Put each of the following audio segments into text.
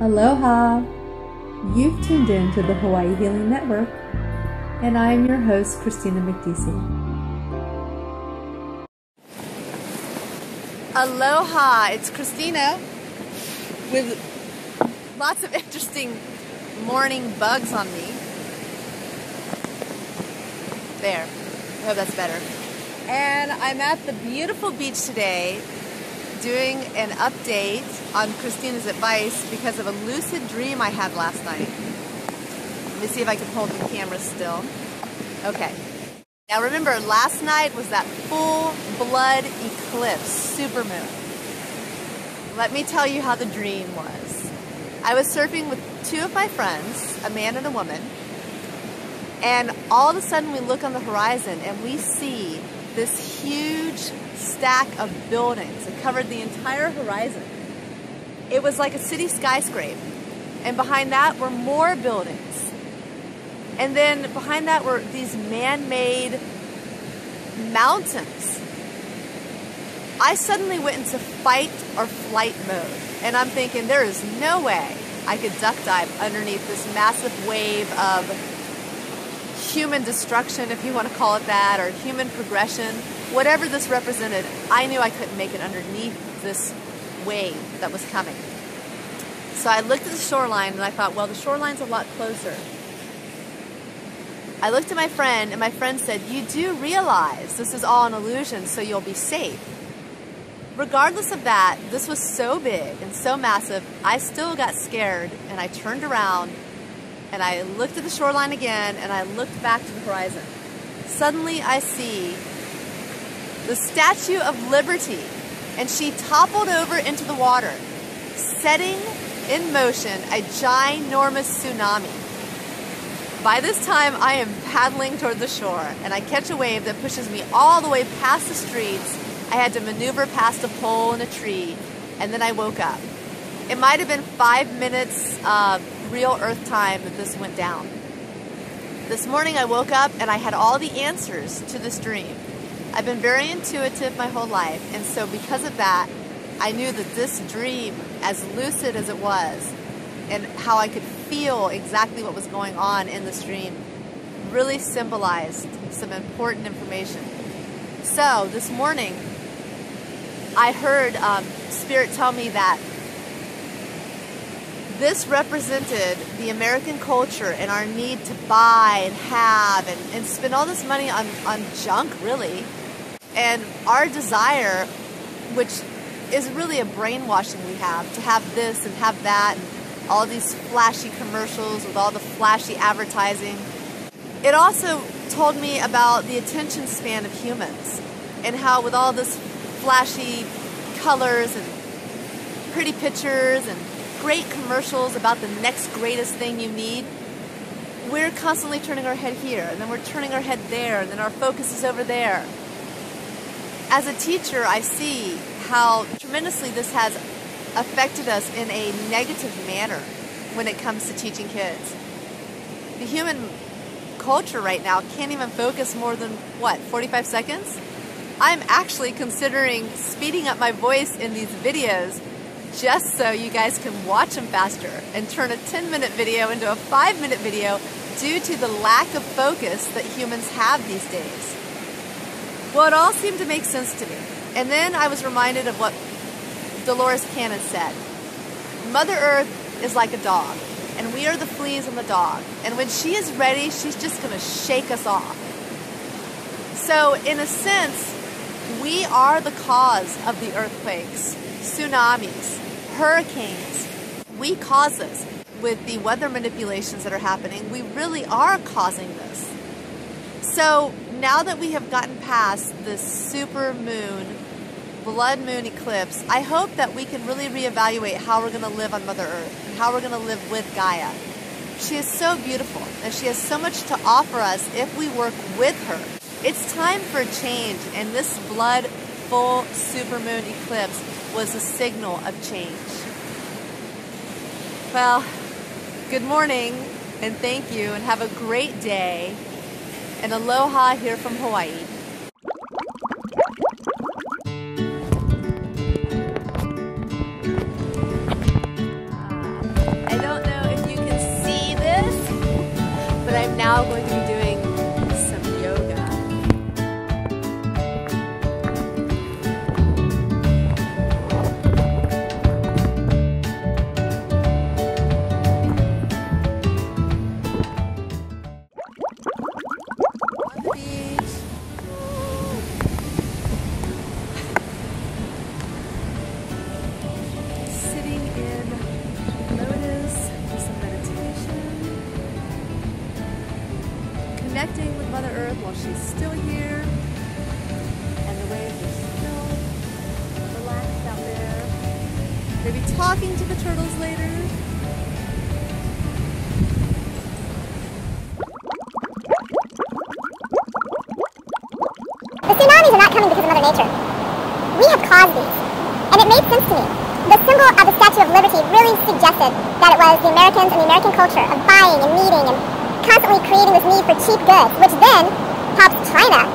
Aloha! You've tuned in to the Hawaii Healing Network, and I am your host, Kristina Mekdeci. Aloha! It's Kristina with lots of interesting morning bugs on me. There. I hope that's better. And I'm at the beautiful beach today doing an update on Kristina's advice because of a lucid dream I had last night. Let me see if I can hold the camera still. Okay. Now remember, last night was that full blood eclipse, supermoon. Let me tell you how the dream was. I was surfing with two of my friends, a man and a woman, and all of a sudden we look on the horizon and we see this huge stack of buildings. It covered the entire horizon. It was like a city skyscraper. And behind that were more buildings. And then behind that were these man-made mountains. I suddenly went into fight or flight mode. And I'm thinking, there is no way I could duck dive underneath this massive wave of human destruction, if you want to call it that, or human progression. Whatever this represented, I knew I couldn't make it underneath this wave that was coming. So I looked at the shoreline and I thought, well, the shoreline's a lot closer. I looked at my friend and my friend said, you do realize this is all an illusion, so you'll be safe. Regardless of that, this was so big and so massive, I still got scared and I turned around and I looked at the shoreline again and I looked back to the horizon. Suddenly I see the Statue of Liberty, and she toppled over into the water, setting in motion a ginormous tsunami. By this time, I am paddling toward the shore, and I catch a wave that pushes me all the way past the streets. I had to maneuver past a pole and a tree, and then I woke up. It might have been 5 minutes real Earth time that this went down. This morning I woke up and I had all the answers to this dream. I've been very intuitive my whole life, and so because of that, I knew that this dream, as lucid as it was, and how I could feel exactly what was going on in this dream, really symbolized some important information. So this morning, I heard Spirit tell me that this represented the American culture and our need to buy and have and spend all this money on junk, really. And our desire, which is really a brainwashing we have, to have this and have that, and all these flashy commercials with all the flashy advertising. It also told me about the attention span of humans and how with all this flashy colors and pretty pictures and great commercials about the next greatest thing you need, we're constantly turning our head here, and then we're turning our head there, and then our focus is over there. As a teacher, I see how tremendously this has affected us in a negative manner when it comes to teaching kids. The human culture right now can't even focus more than, 45 seconds? I'm actually considering speeding up my voice in these videos just so you guys can watch them faster and turn a 10-minute video into a 5-minute video due to the lack of focus that humans have these days. Well, it all seemed to make sense to me. And then I was reminded of what Dolores Cannon said. Mother Earth is like a dog, and we are the fleas on the dog. And when she is ready, she's just going to shake us off. So, in a sense, we are the cause of the earthquakes, tsunamis, hurricanes. We cause this. With the weather manipulations that are happening, we really are causing this. So now that we have gotten past this super moon, blood moon eclipse, I hope that we can really reevaluate how we're going to live on Mother Earth and how we're going to live with Gaia. She is so beautiful, and she has so much to offer us if we work with her. It's time for a change, and this blood full supermoon eclipse was a signal of change. Well, good morning, and thank you, and have a great day. And aloha here from Hawaii. now going to be doing some yoga. On the beach. Sitting in lotus for some meditation. Connecting with Mother Earth while she's still here, and the waves are still relaxed out there. Maybe talking to the turtles later. The tsunamis are not coming because of Mother Nature. We have caused these, and it made sense to me. The symbol of the Statue of Liberty really suggested that it was the Americans and the American culture of buying and needing and constantly creating this need for cheap goods, which then helps China,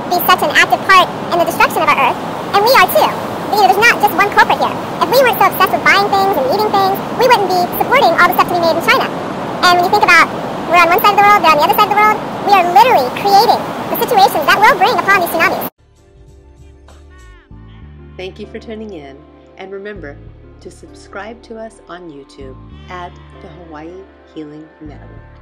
be such an active part in the destruction of our Earth, and we are too. There's not just one culprit here. If we weren't so obsessed with buying things and needing things, we wouldn't be supporting all the stuff to be made in China. And when you think about we're on one side of the world, they're on the other side of the world, we are literally creating the situations that will bring upon these tsunamis. Thank you for tuning in, and remember to subscribe to us on YouTube at the Hawaii Healing Network.